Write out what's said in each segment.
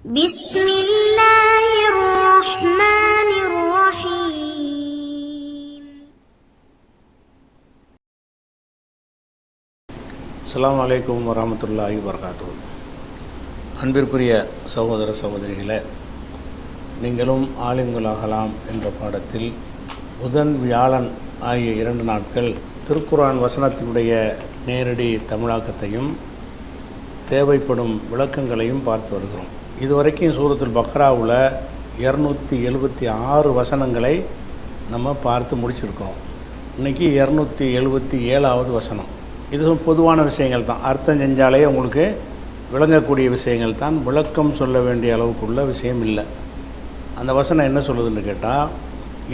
بسم الله الرحمن الرحيم. அஸ்ஸலாமு அலைக்கும் வரஹ்மத்துல்லாஹி வபரகாத்துஹு. அன்பிற்குரிய சகோதர சகோதரிகளே, நீங்களும் ஆலிம்களாகலாம் என்ற பாடத்தில் புதன் வியாழன் ஆகிய 2 நாட்கள் திருக்குர்ஆன் வசனத்தினுடைய நேரடி தமிழாக்கத்தையும் தேவைப்படும் விளக்கங்களையும் பார்த்து வருகிறோம். இதுவரைக்கும் சூரத்துல் பக்ராவில் 276 வசனங்களை நம்ம பார்த்து முடிச்சிருக்கிறோம். இன்றைக்கி 277வது வசனம். இது பொதுவான விஷயங்கள் தான், அர்த்தம் செஞ்சாலே உங்களுக்கு விளங்கக்கூடிய விஷயங்கள் தான், விளக்கம் சொல்ல வேண்டிய அளவுக்குள்ள விஷயம் இல்லை. அந்த வசனம் என்ன சொல்லுதுன்னு கேட்டால்,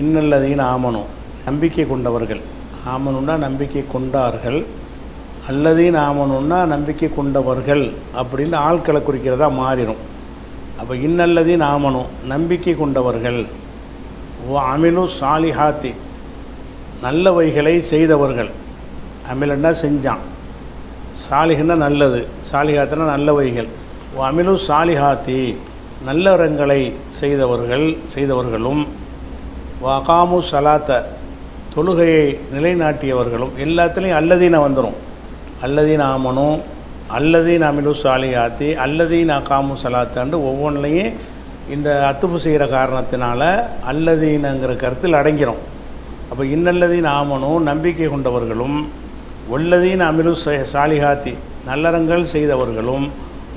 இன்னல்லதீன ஆமனு, நம்பிக்கை கொண்டவர்கள், ஆமனுன்னா நம்பிக்கை கொண்டார்கள், அல்லதீன ஆமனுன்னா நம்பிக்கை கொண்டவர்கள் அப்படின்னு ஆட்களை குறிக்கிறதா மாறிடும். அப்போ இன்னல்லதீன ஆமனு நம்பிக்கை கொண்டவர்கள், அமிலு சாலிஹாத்தி நல்லவைகளை செய்தவர்கள், அமிலன்னா செஞ்சான், சாலிஹன்னா நல்லது, சாலிஹாத்துனா நல்லவைகள், அமிலு சாலிஹாத்தி நல்லறங்களை செய்தவர்களும், வகாமு சலாத்த தொழுகையை நிலைநாட்டியவர்களும், எல்லாத்துலேயும் அல்லதீன வந்துடும். அல்லதீன ஆமனு, அல்லதீன அமிலு சாலிஹாத்தி, அல்லதீன அகாமு சலாத்தாண்டு ஒவ்வொன்றிலையும் இந்த அத்துப்பு செய்கிற காரணத்தினால அல்லதீனங்கிற கருத்தில் அடங்கிறோம். அப்போ இன்னல்லதீன ஆமனு நம்பிக்கை கொண்டவர்களும், ஒல்லதீன அமிலு சாலிஹாத்தி நல்லறங்கள் செய்தவர்களும்,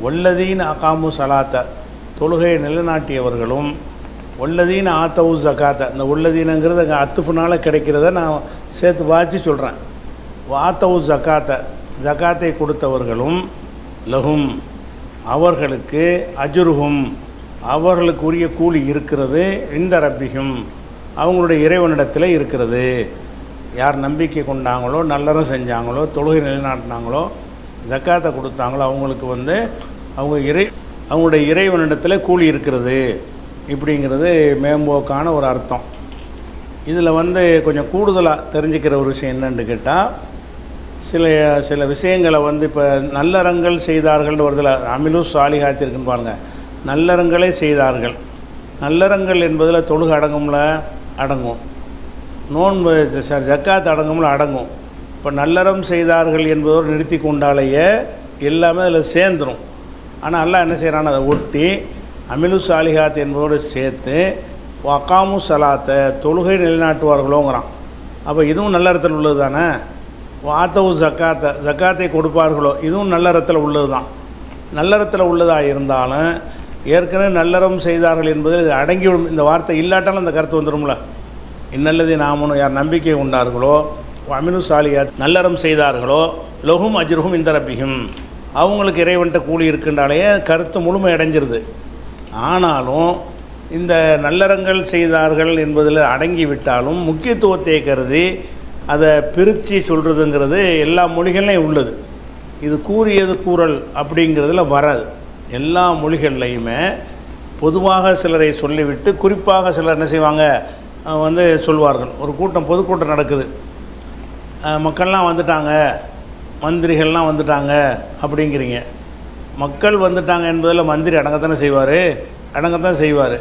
ஒல்லதீன அகாமு சலாத்த தொழுகையை நிலைநாட்டியவர்களும், ஒல்லதீன ஆத்தவு ஜக்காத்த, இந்த உள்ளதீனங்கிறது அத்துப்புனால கிடைக்கிறத நான் சேர்த்து வாசி சொல்கிறேன். ஆத்தவு ஜக்காத்த ஜக்காத்தை கொடுத்தவர்களும், லஹும் அவர்களுக்கு, அஜுருஹும் அவர்களுக்கு உரிய கூலி இருக்கிறது, இந்த ரப்பிஹும் அவங்களுடைய இறைவனிடத்தில் இருக்கிறது. யார் நம்பிக்கை கொண்டாங்களோ, நல்லறம் செஞ்சாங்களோ, தொழுகை நிலைநாட்டினாங்களோ, ஜக்காத்தை கொடுத்தாங்களோ அவங்களுக்கு அவங்களுடைய இறைவனிடத்தில் கூலி இருக்கிறது. இப்படிங்கிறது மேம்போக்கான ஒரு அர்த்தம். இதில் கொஞ்சம் கூடுதலாக தெரிஞ்சுக்கிற ஒரு விஷயம் என்னன்னு கேட்டால், சில விஷயங்களை இப்போ நல்லறங்கள் செய்தார்கள் வருதில் அமிலு சாலிஹாத்தி இருக்குன்னு பாருங்கள். நல்லறங்களே செய்தார்கள், நல்லறங்கள் என்பதில் தொழுகை அடங்கும், நோன்பு ஜக்காத் அடங்கும்ல அடங்கும். இப்போ நல்லறம் செய்தார்கள் என்பதோடு நிறுத்தி கொண்டாலேயே எல்லாமே அதில் சேர்ந்துடும். ஆனால் அல்லாஹ் என்ன செய்கிறான்னு அதை ஒட்டி அமிலு சாலிஹாத் என்பதோடு சேர்த்து வகாமு சலாத்தை தொழுகை நிலைநாட்டுவார்களோங்கிறான். அப்போ இதுவும் நல்லறத்தில் உள்ளது தானே. வாத்தவு ஜக்காத்தை கொடுப்பார்களோ, இதுவும் நல்லறத்தில் உள்ளது தான். நல்லறத்தில் உள்ளதாக இருந்தாலும் ஏற்கனவே நல்லறம் செய்தார்கள் என்பதில் இது அடங்கிவிடும். இந்த வார்த்தை இல்லாட்டாலும் அந்த கருத்து வந்துடும்ல. இன்னல்லதீன ஆமனு யார் நம்பிக்கை கொண்டார்களோ, அமிலு சாலிஹாத் நல்லறம் செய்தார்களோ, லஹும் அஜ்ருஹும் இந்த ரப்பிஹும் அவங்களுக்கு இறைவன்ட்ட கூலி இருக்கின்றாலே கருத்து முழுமை அடைஞ்சிருது. ஆனாலும் இந்த நல்லறங்கள் செய்தார்கள் என்பதில் அடங்கிவிட்டாலும் முக்கியத்துவத்தை கருதி அதை பிரித்து சொல்கிறதுங்கிறது எல்லா மொழிகள்லையும் உள்ளது. இது கூறியது கூறல் அப்படிங்கிறதுல வராது. எல்லா மொழிகள்லையுமே பொதுவாக சிலரை சொல்லிவிட்டு குறிப்பாக சிலர் என்ன செய்வாங்க சொல்வார்கள். ஒரு பொதுக்கூட்டம் நடக்குது, மக்கள்லாம் வந்துட்டாங்க, மந்திரிகள்லாம் வந்துட்டாங்க அப்படிங்கிறீங்க. மக்கள் வந்துட்டாங்க என்பதில் மந்திரி அடங்கத்தான் செய்வார்.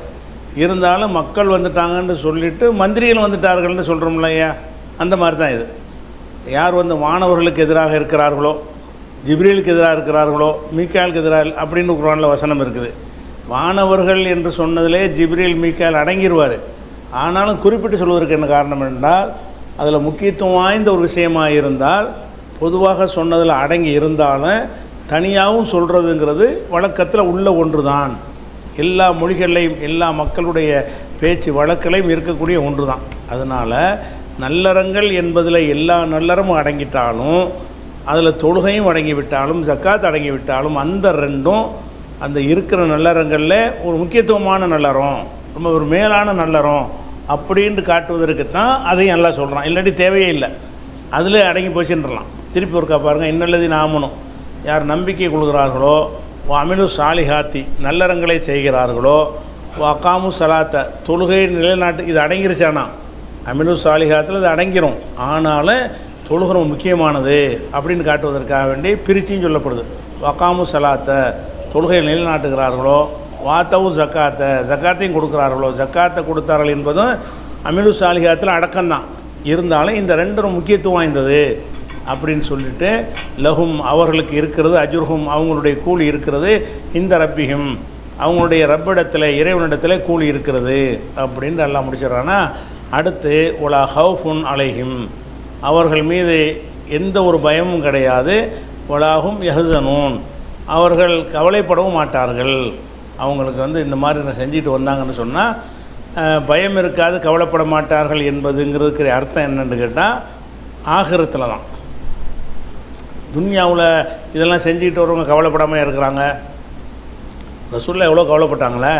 இருந்தாலும் மக்கள் வந்துட்டாங்கன்னு சொல்லிவிட்டு மந்திரிகள் வந்துட்டார்கள்னு சொல்கிறோம்ல ஐயா, அந்த மாதிரி தான் இது. யார் வானவர்களுக்கு எதிராக இருக்கிறார்களோ, ஜிப்ரீலுக்கு எதிராக இருக்கிறார்களோ, மீக்காலுக்கு எதிராக அப்படின்னு குர்ஆனில் வசனம் இருக்குது. வானவர்கள் என்று சொன்னதிலே ஜிப்ரீல் மீக்கால் அடங்கிடுவார். ஆனாலும் குறிப்பிட்டு சொல்வதற்கு என்ன காரணம் என்றால், அதில் முக்கியத்துவம் வாய்ந்த ஒரு விஷயமாக இருந்தால் பொதுவாக சொன்னதில் அடங்கி இருந்தாலும் தனியாகவும் சொல்கிறதுங்கிறது வழக்கத்தில் உள்ள ஒன்று தான். எல்லா மொழிகளையும் எல்லா மக்களுடைய பேச்சு வழக்களையும் இருக்கக்கூடிய ஒன்று தான். அதனால் நல்லறங்கள் என்பதில் எல்லா நல்லறமும் அடங்கிட்டாலும், அதில் தொழுகையும் அடங்கிவிட்டாலும், ஜக்காத் அடங்கிவிட்டாலும், அந்த ரெண்டும் அந்த இருக்கிற நல்லறங்களில் ஒரு முக்கியத்துவமான நல்லறம், ரொம்ப ஒரு மேலான நல்லறம் அப்படின்ட்டு காட்டுவதற்கு தான் அதையும் நல்லா சொல்கிறான். இல்லாட்டி தேவையே இல்லை, அதில் அடங்கி போச்சுன்றலாம். திருப்பி ஒருக்கா பாருங்கள். இன்னல்லதீன ஆமனு யார் நம்பிக்கை கொள்கிறார்களோ, அமிலு சாலிஹாத்தி நல்லறங்களை செய்கிறார்களோ, அகாமு சலாத்த தொழுகை நிலைநாட்டு, இது அடங்கிருச்சானா அமிலு சாலிஹாத்தில் இது அடங்கிரும். ஆனாலும் தொழுகை முக்கியமானது அப்படின்னு காட்டுவதற்காக வேண்டி பிரிச்சின்னு சொல்லப்படுது. வகாமு சலாத்த தொழுகை நிலைநாட்டுகிறார்களோ, வாத்தவு ஜக்காத்தை, ஜக்காத்தையும் கொடுக்குறார்களோ, ஜக்காத்தை கொடுத்தார்கள் என்பதும் அமிலு சாலிஹாத்தில் அடக்கம்தான். இருந்தாலும் இந்த ரெண்டும் முக்கியத்துவம் வாய்ந்தது அப்படின்னு சொல்லிட்டு லஹும் அவர்களுக்கு இருக்கிறது, அஜுர்ஹும் அவங்களுடைய கூலி இருக்கிறது, இந்த ரப்பிஹும் அவங்களுடைய ரப்பிடத்தில் இறைவனிடத்தில் கூலி இருக்கிறது அப்படின்னு எல்லாம் முடிச்சிடறான்னா, அடுத்து உலா ஹவுஃபுன் அலைஹிம் அவர்கள் மீது எந்த ஒரு பயமும் கிடையாது, உலாஹும் யஹ்சனூன் அவர்கள் கவலைப்படவும் மாட்டார்கள். அவங்களுக்கு இந்த மாதிரி செஞ்சுட்டு வந்தாங்கன்னு சொன்னால் பயம் இருக்காது, கவலைப்பட மாட்டார்கள் என்பதுங்கிறதுக்கு அர்த்தம் என்னென்னு கேட்டால் ஆகிரத்தில் தான். துன்யாவில் இதெல்லாம் செஞ்சுக்கிட்டு வரவங்க கவலைப்படாமல் இருக்கிறாங்க. ரசூலுல்லாஹ் எவ்வளோ கவலைப்பட்டாங்களே,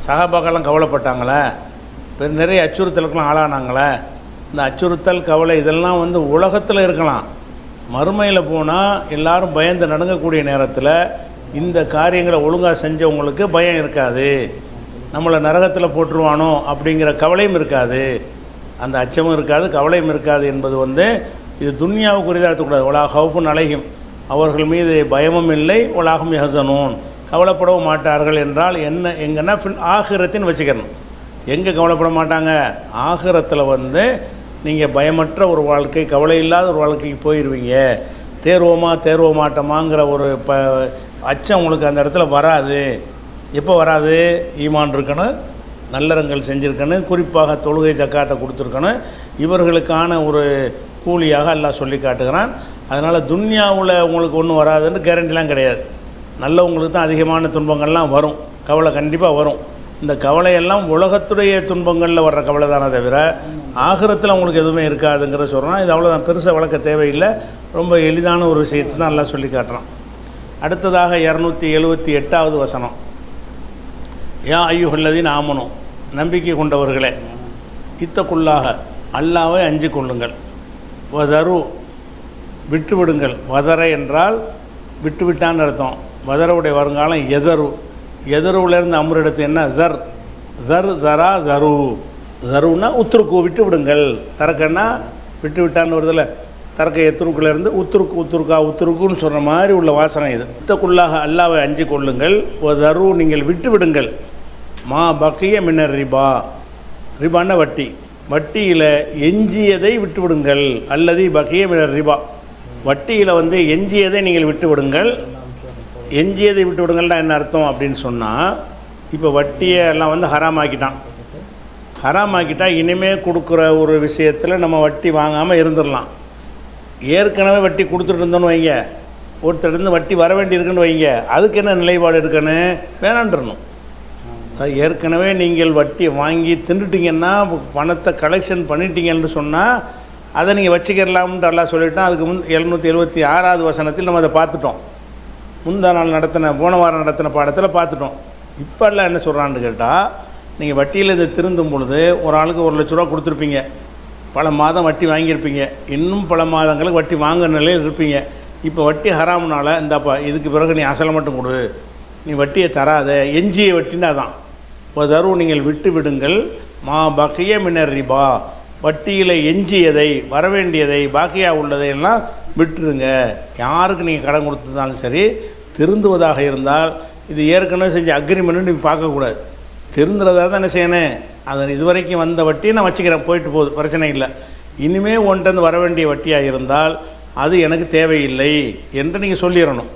சஹாபாக்கெல்லாம் கவலைப்பட்டாங்களே, நிறைய அச்சுறுத்தலுக்கெல்லாம் ஆளானாங்களே. இந்த அச்சுறுத்தல் கவலை இதெல்லாம் உலகத்தில் இருக்கலாம், மறுமையில் போனால் எல்லாரும் பயந்து நடுங்கக்கூடிய நேரத்தில் இந்த காரியங்களை ஒழுங்காக செஞ்சவங்களுக்கு பயம் இருக்காது, நம்மளை நரகத்தில் போட்டுருவானோ அப்படிங்கிற கவலையும் இருக்காது, அந்த அச்சமும் இருக்காது, கவலையும் இருக்காது என்பது இது துன்யாவுக்கு உரிதாகக்கூடாது. உலா ஹவுஃபுன் அலைஹிம் அவர்கள் மீது பயமும் இல்லை, உலாகும் யஹ்சனூன் கவலைப்படவும் மாட்டார்கள் என்றால் என்ன, எங்கன்னா ஃபில் ஆகிரத்தின்னு வச்சுக்கணும். எங்கே கவலைப்பட மாட்டாங்க, ஆகிரத்தில் நீங்கள் பயமற்ற ஒரு வாழ்க்கை, கவலை இல்லாத ஒரு வாழ்க்கைக்கு போயிடுவீங்க. தேர்வ மாட்டோமாங்கிற ஒரு அச்சம் உங்களுக்கு அந்த இடத்துல வராது. எப்போ வராது, ஈமான் இருக்கணும், நல்லறங்கள் செஞ்சுருக்கணும், குறிப்பாக தொழுகை ஜக்காத்தை கொடுத்துருக்கணும், இவர்களுக்கான ஒரு கூலியாக அல்லாஹ் சொல்லி காட்டுகிறான். அதனால் துன்யாவில் உங்களுக்கு ஒன்றும் வராதுன்னு கேரண்டிலாம் கிடையாது. நல்லவங்களுக்கு தான் அதிகமான துன்பங்கள்லாம் வரும், கவலை கண்டிப்பாக வரும். இந்த கவலையெல்லாம் உலகத்துடைய துன்பங்களில் வர்ற கவலை தானே தவிர ஆகிரத்தில் அவங்களுக்கு எதுவுமே இருக்காதுங்கிற சொல்கிறான். இது அவ்வளோதான், பெருசாக வளர்க்க தேவையில்லை, ரொம்ப எளிதான ஒரு விஷயத்தை தான் எல்லாம் சொல்லி காட்டுறான். அடுத்ததாக 278வது வசனம், யா ஐயுஹல்லதீன ஆமனு நம்பிக்கை கொண்டவர்களே, இத்தக்குள்ளாக அல்லாவை அஞ்சு கொள்ளுங்கள், வதரு விட்டுவிடுங்கள். வதர என்றால் விட்டுவிட்டான்னு அர்த்தம். வதரவுடைய வருங்காலம் எதரு, எதருவிலேருந்து அமரெடுத்து என்ன தர், தர் தரா தரு, தருன்னா உத்துருக்கு விட்டு விடுங்கள், தரக்கன்னா விட்டு விட்டான்னு வருதில்ல, தரக்க எத்துருக்குலேருந்து உத்துருக்கு, உத்துருக்கா உத்துருக்குன்னு சொல்கிற மாதிரி உள்ள வாசனை இது. இத்தக்குள்ளாக அல்லாவை அஞ்சு கொள்ளுங்கள், தரு நீங்கள் விட்டு விடுங்கள், மா பக்கிய மின்னர் ரிபா, ரிபான்னா வட்டி, வட்டியில் எஞ்சியதை விட்டு விடுங்கள், அல்லது பக்கிய மின்னர் ரிபா வட்டியில் எஞ்சியதை நீங்கள் விட்டு விடுங்கள். எஞ்சியதை விட்டு விடுங்கள்னா என்ன அர்த்தம் அப்படின்னு சொன்னால், இப்போ வட்டியை எல்லாம் ஹராமாக்கிட்டான். ஹராமாக்கிட்டா இனிமேல் கொடுக்குற ஒரு விஷயத்தில் நம்ம வட்டி வாங்காமல் இருந்துடலாம். ஏற்கனவே வட்டி கொடுத்துட்டு இருந்தோன்னு வைங்க, ஒருத்தருந்து வட்டி வர வேண்டியிருக்குன்னு வைங்க, அதுக்கு என்ன நிலைப்பாடு இருக்கணும், வேணான்றணும். அது ஏற்கனவே நீங்கள் வட்டி வாங்கி தின்னுட்டிங்கன்னா, பணத்தை கலெக்ஷன் பண்ணிட்டீங்கன்னு சொன்னால் அதை நீங்கள் வச்சுக்கிறலாம்னு எல்லாம் சொல்லிட்டோம். அதுக்கு 776வது வசனத்தில் நம்ம அதை பார்த்துட்டோம். முந்தா நாள் போன வாரம் நடத்தின பாடத்தில் பார்த்துட்டோம். இப்போ எல்லாம் என்ன சொல்கிறான்னு கேட்டால், நீங்கள் வட்டியில் இதை திருந்தும் பொழுது ஒரு ஆளுக்கு 1 லட்ச ரூபா கொடுத்துருப்பீங்க, பல மாதம் வட்டி வாங்கியிருப்பீங்க, இன்னும் பல மாதங்களுக்கு வட்டி வாங்குற நிலையில் இருப்பீங்க. இப்போ வட்டி ஹராம்னால இந்தாப்பா இதுக்கு பிறகு நீ அசலை மட்டும் கொடு, நீ வட்டியை தராத, எஞ்சிய வட்டின்னா தான் தரு நீங்கள் விட்டு விடுங்கள், மா பக்கிய மின்னர் ரிபா வட்டியில் எஞ்சியதை வரவேண்டியதை பாக்கியாக உள்ளதையெல்லாம் விட்டுருங்க. யாருக்கு நீங்கள் கடன் கொடுத்ததாலும் சரி, திருந்துவதாக இருந்தால் இது ஏற்கனவே செஞ்ச அக்ரிமெண்ட்டு நீங்கள் பார்க்கக்கூடாது, திருந்துறதாக தான் என்ன செய்யணும், அதை இதுவரைக்கும் வந்த வட்டியை நான் வச்சுக்கிறேன், போயிட்டு போகுது, பிரச்சனை இல்லை. இனிமேல் ஒன்றிருந்து வர வேண்டிய வட்டியாக இருந்தால் அது எனக்கு தேவையில்லை என்று நீங்கள் சொல்லிடணும்.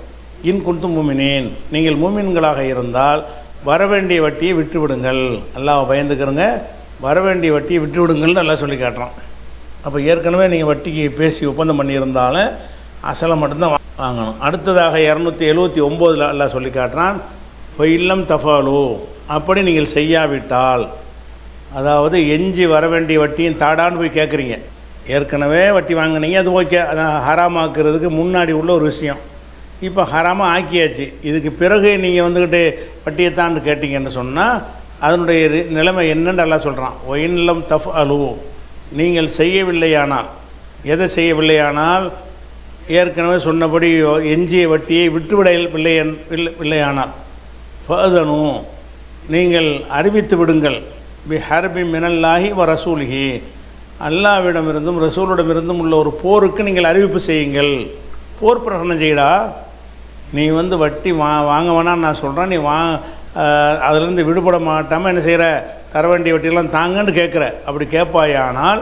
இன் குன்தும் மூமினீன் நீங்கள் மூமின்களாக இருந்தால் வரவேண்டிய வட்டியை விட்டுவிடுங்கள், அல்லாஹ் பயந்துக்கிறங்க, வரவேண்டிய வட்டியை விட்டுவிடுங்கள்னு எல்லாம் சொல்லி காட்டுறான். அப்போ ஏற்கனவே நீங்கள் வட்டிக்கு பேசி ஒப்பந்தம் பண்ணியிருந்தாலும் அசலை மட்டும்தான் வாங்கணும். அடுத்ததாக 279 எல்லாம் சொல்லி காட்டுறான், இப்போ இல்லம் தஃபாலு அப்படி நீங்கள் செய்யாவிட்டால், அதாவது எஞ்சி வர வேண்டிய வட்டியும் தாடான்னு போய் கேட்குறீங்க. ஏற்கனவே வட்டி வாங்கினீங்க, அது ஓகே, அதான் ஹராமாக்குறதுக்கு முன்னாடி உள்ள ஒரு விஷயம். இப்போ ஹராமாக ஆக்கியாச்சு, இதுக்கு பிறகு நீங்கள் வந்துக்கிட்டு வட்டியை தாண்டு கேட்டிங்கன்னு சொன்னால் அதனுடைய நிலைமை என்னென்னு எல்லாம் சொல்கிறான். ஒயின்லம் தஃப் அலு நீங்கள் செய்யவில்லையானால், எதை செய்யவில்லையானால், ஏற்கனவே சொன்னபடி எஞ்சிய வட்டியை விட்டுவிடவில்லையானால் ஃபஅதனு நீங்கள் அறிவித்து விடுங்கள், பி ஹர்பி மினல்லாஹி வ ரசூலிஹி அல்லாவிடமிருந்தும் ரசூலிடமிருந்தும் உள்ள ஒரு போருக்கு நீங்கள் அறிவிப்பு செய்யுங்கள். போர் பிரகடனம் செய்யடா, நீ வட்டி வாங்க வேணான்னு நான் சொல்கிறேன், நீ அதிலிருந்து விடுபட மாட்டாமல் என்ன செய்கிற, தர வேண்டிய வட்டியெல்லாம் தாங்கன்னு கேட்குற. அப்படி கேட்பாயானால்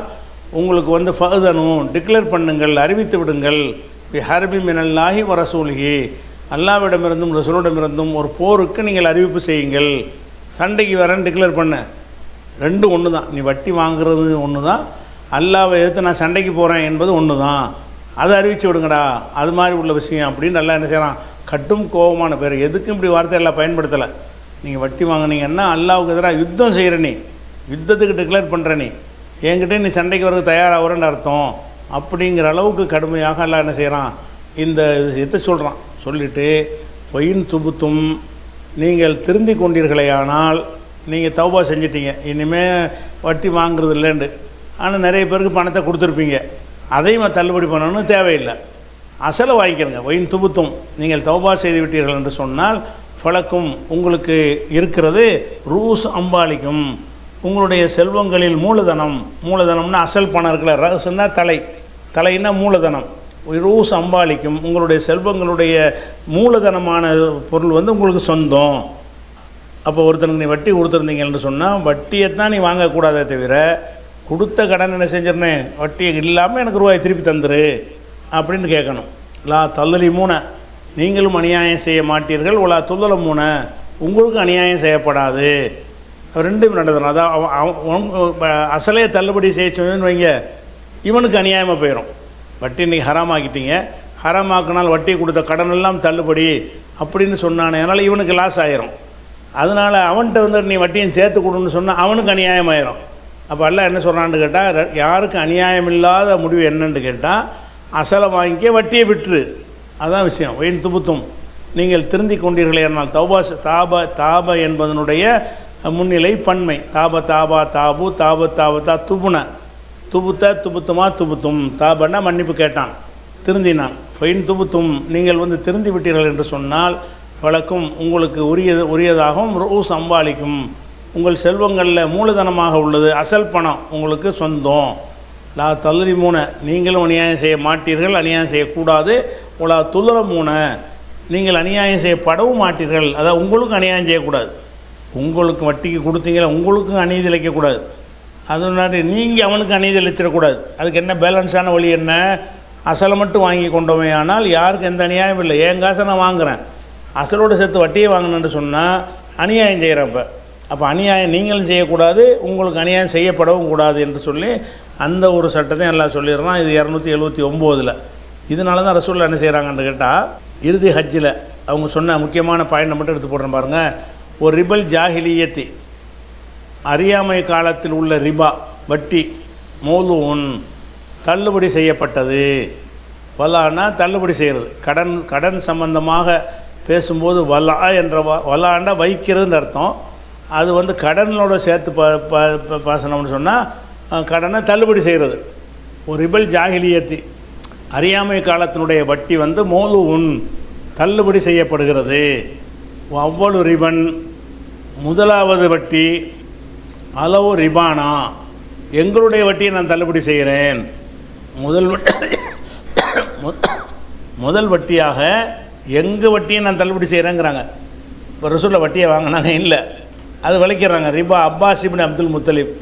உங்களுக்கு வந்து ஃபஅதனும் டிக்ளேர் பண்ணுங்கள், அறிவித்து விடுங்கள், ஹர்பி மினல்லாஹி வ ரசூலிஹி, அல்லாஹ்விடமிருந்தும் ரசூலிடமிருந்தும் ஒரு போருக்கு நீங்கள் அறிவிப்பு செய்யுங்கள். சண்டைக்கு வரேன்னு டிக்ளேர் பண்ண, ரெண்டும் ஒன்று தான். நீ வட்டி வாங்குறது ஒன்று தான், அல்லாஹ்வை எதிர்த்து நான் சண்டைக்கு போகிறேன் என்பது ஒன்று தான். அதை அறிவித்து விடுங்கடா, அது மாதிரி உள்ள விஷயம் அப்படின்னு நல்லா என்ன செய்கிறான், கட்டும் கோபமான பேர். எதுக்கும் இப்படி வார்த்தையெல்லாம் பயன்படுத்தலை. நீங்கள் வட்டி வாங்கினீங்கன்னா அல்லாஹ்வுக்கு எதிராக யுத்தம் செய்கிற, நீ யுத்தத்துக்கு டிக்ளேர் பண்ணுற, நீ என்கிட்ட நீ சண்டைக்கு வரது தயாராகிறன்னு அர்த்தம். அப்படிங்கிற அளவுக்கு கடுமையாக எல்லாம் என்ன செய்கிறான், இந்த விஷயத்தை சொல்கிறான். சொல்லிவிட்டு பொயின் துபுத்தும், நீங்கள் திருந்தி கொண்டீர்களேயானால் நீங்கள் தௌபா செஞ்சிட்டீங்க, இனிமேல் வட்டி வாங்குறது இல்லைண்டு. ஆனால் நிறைய பேருக்கு பணத்தை கொடுத்துருப்பீங்க, அதையும் தள்ளுபடி பண்ணணும்னு தேவையில்லை, அசலை வாங்கிக்கிறங்க. ஒயின் துபுத்தும், நீங்கள் தௌபா செய்து விட்டீர்கள் என்று சொன்னால் ஃபலக்கும் உங்களுக்கு இருக்கிறது ரூஸ் அம்பாலிக்கும், உங்களுடைய செல்வங்களில் மூலதனம். மூலதனம்னா அசல் பணம் இருக்குல்ல, ரசுன்னா தலை, தலைன்னா மூலதனம். ரூஸ் அம்பாலிக்கும், உங்களுடைய செல்வங்களுடைய மூலதனமான பொருள் வந்து உங்களுக்கு சொந்தம். அப்போ ஒருத்தனுக்கு நீ வட்டி கொடுத்துருந்தீங்கன்னு சொன்னால் வட்டியைத்தான் நீ வாங்கக்கூடாதே தவிர, கொடுத்த கடன் என்ன செஞ்சிடனேன், வட்டியை இல்லாமல் எனக்கு ரூபாய் திருப்பி தந்துரு அப்படின்னு கேட்கணும். லா தள்ளலி மூண, நீங்களும் அநியாயம் செய்ய மாட்டீர்கள். உலா துள்ளல மூண, உங்களுக்கு அநியாயம் செய்யப்படாது. ரெண்டும் நடந்தணும். அதான் அசலே தள்ளுபடி செய்ய சொன்னு வைங்க, இவனுக்கு அநியாயமாக போயிடும். வட்டி இன்றைக்கி ஹராமாக்கிட்டீங்க, ஹராமாக்கினால் வட்டி கொடுத்த கடன் எல்லாம் தள்ளுபடி அப்படின்னு சொன்னானே, அதனால் இவனுக்கு லாஸ் ஆயிரும். அதனால் அவன்கிட்ட வந்து நீ வட்டியும் சேர்த்து கொடுன்னு சொன்னால் அவனுக்கு அநியாயமாயிரும். அப்போ எல்லாம் என்ன சொல்கிறான்னு கேட்டால், யாருக்கு அநியாயம் இல்லாத முடிவு என்னன்னு கேட்டால், அசலை வாங்கிக்க வட்டியை விட்டுரு, அதுதான் விஷயம். ஒயின் துபுத்தும், நீங்கள் திருந்தி கொண்டீர்களே என்னால். தௌபா தாப என்பதனுடைய முன்னிலை பன்மை. தாபா தாபு தாபத்தா துபுன, துபுத்த துபுத்துமா துபுத்தும். தாபன்னா மன்னிப்பு கேட்டான், திருந்தினான். ஒயின் துபுத்தும், நீங்கள் வந்து திருந்தி விட்டீர்கள் என்று சொன்னால் வழக்கும் உங்களுக்கு உரியதாகவும் ரூஸ் அம்பாலிக்கும், உங்கள் செல்வங்களில் மூலதனமாக உள்ளது அசல் பணம் உங்களுக்கு சொந்தம். லா தள்ளுரி மூண, நீங்களும் அநியாயம் செய்ய மாட்டீர்கள், அநியாயம் செய்யக்கூடாது. உலா துளர மூண, நீங்கள் அநியாயம் செய்யப்படவும் மாட்டீர்கள். அதாவது உங்களுக்கு அநியாயம் செய்யக்கூடாது. உங்களுக்கு வட்டிக்கு கொடுத்தீங்களா, உங்களுக்கும் அநீதி இழைக்கக்கூடாது. அதனால நீங்கள் அவனுக்கு அநீதி இழைச்சிடக்கூடாது. அதுக்கு என்ன பேலன்ஸான வழி என்ன, அசலை மட்டும் வாங்கி கொண்டோமே ஆனால் யாருக்கு எந்த அநியாயம் இல்லை. என் காசை நான் வாங்குகிறேன், அசலோடு சேர்த்து வட்டியை வாங்கினேன்னு சொன்னால் அநியாயம் செய்கிறப்ப. அப்போ அநியாயம் நீங்களும் செய்யக்கூடாது, உங்களுக்கு அநியாயம் செய்யப்படவும் கூடாது என்று சொல்லி அந்த ஒரு சட்டத்தை எல்லாம் சொல்லிடுறான். இது 279. இதனால தான் ரசூலுல்லாஹ் என்ன செய்கிறாங்கன்னு கேட்டால், இறுதி ஹஜ்ஜில் அவங்க சொன்ன முக்கியமான பாயிண்டை மட்டும் எடுத்து போடுறேன் பாருங்கள். ஒரு ரிபல் ஜாஹிலியத்தி, அறியாமை காலத்தில் உள்ள ரிபா வட்டி, மௌலூன் தள்ளுபடி செய்யப்பட்டது. வலான்னா தள்ளுபடி செய்கிறது. கடன் சம்பந்தமாக பேசும்போது வலா என்ற வலாண்டா வைக்கிறதுன்னு அர்த்தம். அது வந்து கடனோட சேர்த்து பாசனம்னு சொன்னால் கடனை தள்ளுபடி செய்கிறது. ஒரு ரிபல் ஜாஹிலியத்தி, அறியாமை காலத்தினுடைய வட்டி வந்து மௌலூன் தள்ளுபடி செய்யப்படுகிறது. அவ்வளவு ரிபன், முதலாவது வட்டி, அளவு ரிபானா, எங்களுடைய வட்டியை நான் தள்ளுபடி செய்கிறேன். முதல் வட்டியாக எங்கள் வட்டியை நான் தள்ளுபடி செய்கிறேங்கிறாங்க. இப்போ ரசூலுல்லாஹ் வட்டியை வாங்கினாங்க இல்லை, அது விளைக்கிறாங்க. ரிபா அப்பாஸ் இப்னு அப்துல் முத்தலிப்,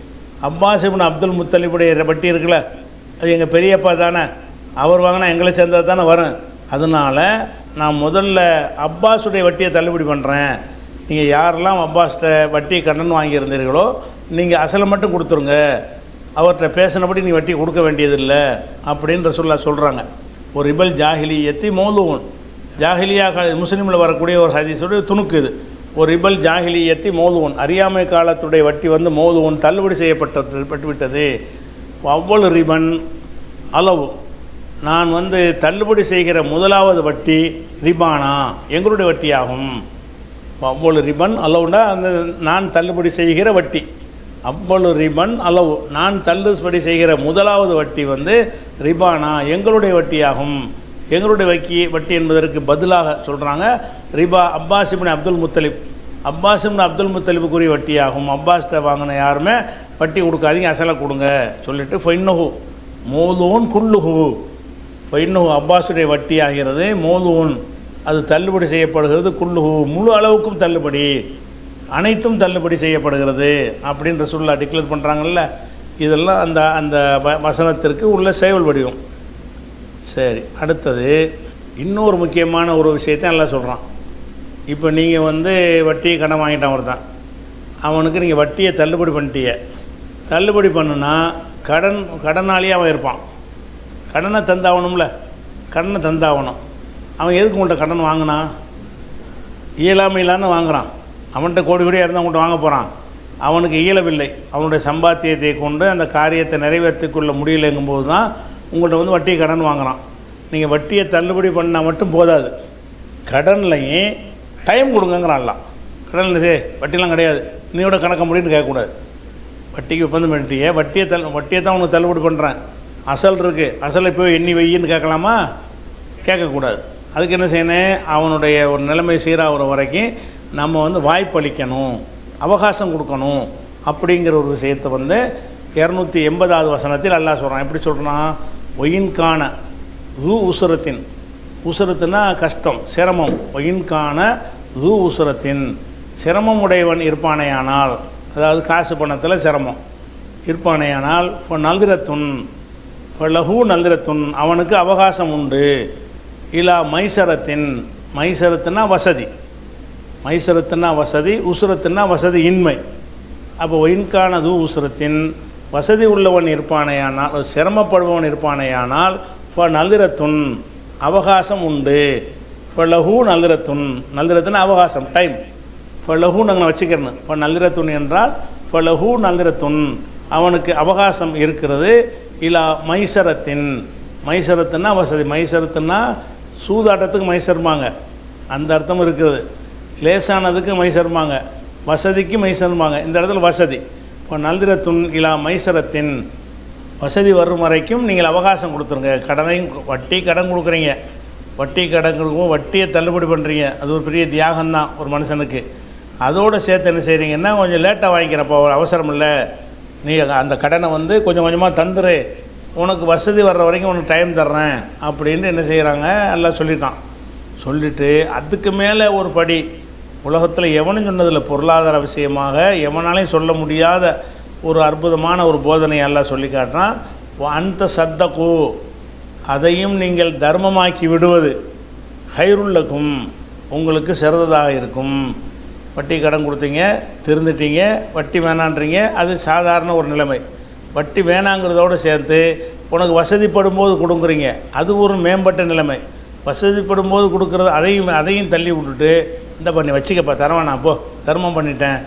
அப்பாஸ் இப்னு அப்துல் முத்தலிபுடைய வட்டி இருக்குல்ல, அது எங்கள் பெரியப்பா தானே, அவர் வாங்கினா எங்களை சேர்ந்தது தானே வரும். அதனால் நான் முதல்ல அப்பாஸுடைய வட்டியை தள்ளுபடி பண்ணுறேன். நீங்கள் யாரெல்லாம் அப்பாஸ்கிட்ட வட்டி கடன் வாங்கியிருந்தீர்களோ நீங்கள் அசலை மட்டும் கொடுத்துருங்க, அவர்கிட்ட பேசினபடி நீ வட்டி கொடுக்க வேண்டியதில்லை அப்படின்னு ரசூலுல்லாஹ் சொல்கிறாங்க. ஒரு ரிபல் ஜாஹிலியத்தி மௌலூன், ஜாஹிலியா முஸ்லீமில் வரக்கூடிய ஒரு ஹதீஸோட துணுக்கு இது. ஒரு ரிபல் ஜாஹிலியத்தி மௌலூன், அறியாமை காலத்துடைய வட்டி வந்து மௌலூன் தள்ளுபடி செய்யப்பட்டுவிட்டது. அவ்வளவு ரிபன் அளவு, நான் வந்து தள்ளுபடி செய்கிற முதலாவது வட்டி ரிபானா எங்களுடைய வட்டியாகும். அவ்வளவு ரிபன் அளவுண்டா அந்த நான் தள்ளுபடி செய்கிற வட்டி. அவ்வளவு ரிபன் அளவு, நான் தள்ளுபடி செய்கிற முதலாவது வட்டி வந்து ரிபானா எங்களுடைய வட்டியாகும். எங்களுடைய வட்டி என்பதற்கு பதிலாக சொல்கிறாங்க ரிபா அப்பாஸ் இப்னு அப்துல் முத்தலிப், அப்பாஸ் இப்னு அப்துல் முத்தலிபுக்குரிய வட்டியாகும். அப்பாஸ்கிட்ட வாங்கின யாருமே வட்டி கொடுக்காதீங்க, அசலை கொடுங்க சொல்லிட்டு ஃபைன்னஹு மௌலூன் குல்லுஹு, ஃபைன்னஹு அப்பாஸுடைய வட்டி ஆகிறது மௌலூன், அது தள்ளுபடி செய்யப்படுகிறது. குல்லுஹு முழு அளவுக்கும் தள்ளுபடி. அனைத்தும் தள்ளுபடி செய்யப்படுகிறது அப்படின்னு ரசூலுல்லாஹ் டிக்ளேர் பண்ணுறாங்கல்ல. இதெல்லாம் அந்த அந்த வசனத்திற்கு உள்ள செயல் வடிவம். சரி, அடுத்தது இன்னொரு முக்கியமான ஒரு விஷயத்தை எல்லாம் சொல்கிறான். இப்போ நீங்கள் வந்து வட்டியை கடன் வாங்கிட்டான் ஒருத்தான், அவனுக்கு நீங்கள் வட்டியை தள்ளுபடி பண்ணிட்டீங்க. தள்ளுபடி பண்ணுனா கடனாளியே அவன் இருப்பான். கடனை தந்தாகணும்ல, கடனை தந்தாகணும். அவன் எதுக்கு உங்கள்கிட்ட கடன் வாங்கினான்? இயலாமையிலான்னு வாங்குகிறான். அவன்கிட்ட கோடி கோடியாக இருந்தால் உங்கள்கிட்ட வாங்க போகிறான். அவனுக்கு இயலவில்லை. அவனுடைய சம்பாத்தியத்தை கொண்டு அந்த காரியத்தை நிறைவேற்றிக்கொள்ள முடியலைங்கும்போது தான் உங்கள்கிட்ட வந்து வட்டியை கடன் வாங்குகிறான். நீங்கள் வட்டியை தள்ளுபடி பண்ணால் மட்டும் போதாது, கடன்லையும் டைம் கொடுங்கங்கிறான்லாம். கடனில் வட்டிலாம் கிடையாது, நீயோட கணக்க முடியும்னு கேட்கக்கூடாது. வட்டிக்கு ஒப்பந்தம் பண்ணிட்டியே, வட்டியை தான் உனக்கு தள்ளுபடி பண்ணுறேன், அசல் இருக்குது, அசலை போய் எண்ணி வையின்னு கேட்கலாமா? கேட்கக்கூடாது. அதுக்கு என்ன செய்யணும்? அவனுடைய ஒரு நிலைமை சீராகிற வரைக்கும் நம்ம வந்து வாய்ப்பளிக்கணும், அவகாசம் கொடுக்கணும். அப்படிங்கிற ஒரு விஷயத்தை வந்து 280வது வசனத்தில் அல்லாஹ் சொல்கிறான். எப்படி சொல்கிறான்? ஒயின்கான ரூ உசுரத்தின், உசுரத்துனா கஷ்டம், சிரமம். ஒயின்கான ரூ உசுரத்தின், சிரமம் உடையவன் இருப்பானேயானால், அதாவது காசு பணத்தில் சிரமம் இருப்பானேயானால், இப்போ நல்திரத்துன் லஹூ நல்திரத்துன், அவனுக்கு அவகாசம் உண்டு. இலா மைசரத்தின், மைசரத்துனா வசதி, மைசரத்துனா வசதி, உசுரத்துனா வசதி இன்மை. அப்போ ஒயின்கான ரூ உசுரத்தின், வசதி உள்ளவன் இருப்பானேயானால், சிரமப்படுபவன் இருப்பானேயானால், இப்போ நல்திரத்துன் அவகாசம் உண்டு. இப்போ லஹூ நல்திரத்துன், நல்திரத்துனா அவகாசம், டைம். இப்போ லஹூ நாங்கள் வச்சுக்கிறேன். இப்போ நல்திரத்துன் என்றால் இப்போ லஹூ நல்திரத்துன், அவனுக்கு அவகாசம் இருக்கிறது. இலா மைசரத்தின், மைசரத்துன்னா வசதி, மைசரத்துன்னா சூதாட்டத்துக்கு மைசருமாங்க, அந்த அர்த்தம் இருக்குது. லேசானதுக்கு மைசருமாங்க, வசதிக்கு மைசருமாங்க, இந்த இடத்துல வசதி. இப்போ நல்திரத்துன் இலா மைசரத்தின், வசதி வரும் வரைக்கும் நீங்கள் அவகாசம் கொடுத்துருங்க. கடனையும் வட்டி கடன் கொடுக்குறீங்க, வட்டி கடன் கொடுக்கும், வட்டியை தள்ளுபடி பண்ணுறீங்க, அது ஒரு பெரிய தியாகம்தான் ஒரு மனுஷனுக்கு. அதோடு சேர்த்து என்ன செய்கிறீங்கன்னா, கொஞ்சம் லேட்டாக வாங்கிக்கிறப்போ ஒரு அவசரம் இல்லை, நீ அந்த கடனை வந்து கொஞ்சம் கொஞ்சமாக தந்துரு, உனக்கு வசதி வர்ற வரைக்கும் உனக்கு டைம் தர்றேன் அப்படின்னு என்ன செய்கிறாங்க, எல்லாம் சொல்லிட்டான். சொல்லிவிட்டு அதுக்கு மேலே ஒரு படி, உலகத்தில் எவனும் சொன்னதில் பொருளாதார விஷயமாக எவனாலையும் சொல்ல முடியாத ஒரு அற்புதமான ஒரு போதனை எல்லாம் சொல்லி காட்டுறான். அந்த சத்தகு, அதையும் நீங்கள் தர்மமாக்கி விடுவது, ஹைருல்லக்கும், உங்களுக்கு சிறந்ததாக இருக்கும். வட்டி கடன் கொடுத்தீங்க, திருந்துட்டீங்க, வட்டி வேணான்றீங்க, அது சாதாரண ஒரு நிலைமை. வட்டி வேணாங்கிறதோடு சேர்த்து உனக்கு வசதிப்படும் போது கொடுக்குறீங்க, அது ஒரு மேம்பட்ட நிலைமை. வசதிப்படும் போது கொடுக்குறது அதையும் தள்ளி விட்டுட்டு, இந்த பண்ணி வச்சுக்கப்பா, தரவேணா போ, தர்மம் பண்ணிட்டேன்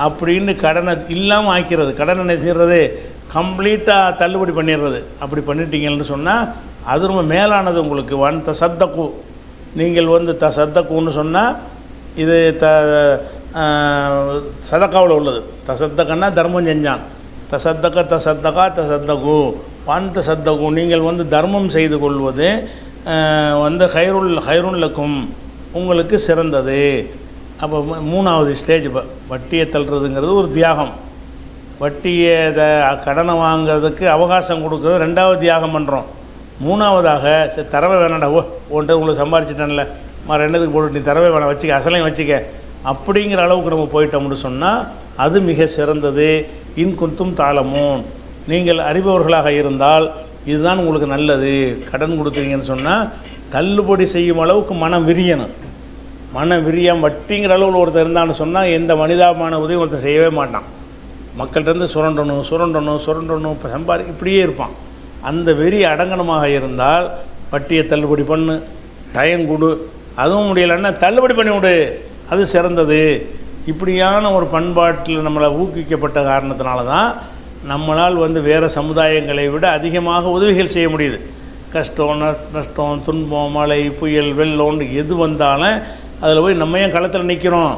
அப்படின்னு கடனை இல்லாமல் ஆக்கிறது, கடனை நிறுத்துறது, கம்ப்ளீட்டாக தள்ளுபடி பண்ணிடுறது. அப்படி பண்ணிட்டீங்கன்னு சொன்னால் அது ரொம்ப மேலானது உங்களுக்கு. வன் தசத்தக்கு, நீங்கள் வந்து தசத்தக்குன்னு சொன்னால் இது சதக்காவில் உள்ளது. தசத்தக்கன்னா தர்மம் செஞ்சான், தசத்தக்கு வன் தசத்தக்கு, நீங்கள் வந்து தர்மம் செய்து கொள்வது வந்து ஹைருல்லக்கும், உங்களுக்கு சிறந்தது. அப்போ மூணாவது ஸ்டேஜ், இப்போ வட்டியை தள்ளுறதுங்கிறது ஒரு தியாகம். வட்டியை கடனை வாங்கிறதுக்கு அவகாசம் கொடுக்குறது ரெண்டாவது தியாகம் பண்ணுறோம். மூணாவதாக தரவே வேணாண்டா, உன்ட்டு உங்களுக்கு சம்பாரிச்சிட்டேன்ல, ரெண்டுத்துக்கு போட்டு நீ தரவே வேணாம், வச்சுக்க, அசலையும் வச்சுக்க, அப்படிங்கிற அளவுக்கு நம்ம போயிட்டோம்னு சொன்னால் அது மிக சிறந்தது. இன்குந்தும் தாளமும், நீங்கள் அறிபவர்களாக இருந்தால் இதுதான் உங்களுக்கு நல்லது. கடன் கொடுத்தீங்கன்னு சொன்னால் தள்ளுபடி செய்யும் அளவுக்கு மனம் விரியணும். மனம் விரியம் வட்டிங்கிற அளவில் ஒருத்தர் இருந்தான்னு சொன்னால் எந்த மனிதாபமான உதவி ஒருத்தர் செய்யவே மாட்டான். மக்கள்கிட்டருந்து சுரண்டணும் இப்போ இப்படியே இருப்பான். அந்த வெறி அடங்கனமாக இருந்தால் வட்டியை தள்ளுபடி பண்ணு, டைம் கொடு, அதுவும் முடியலைன்னா தள்ளுபடி பண்ணி விடு, அது சிறந்தது. இப்படியான ஒரு பண்பாட்டில் நம்மளை ஊக்குவிக்கப்பட்ட காரணத்தினால தான் நம்மளால் வந்து வேறு சமுதாயங்களை விட அதிகமாக உதவிகள் செய்ய முடியுது. கஷ்டம், நஷ்டம், துன்பம், மழை, புயல், வெள்ளம் எது வந்தாலும் அதில் போய் நம்ம ஏன் களத்தில் நிற்கிறோம்?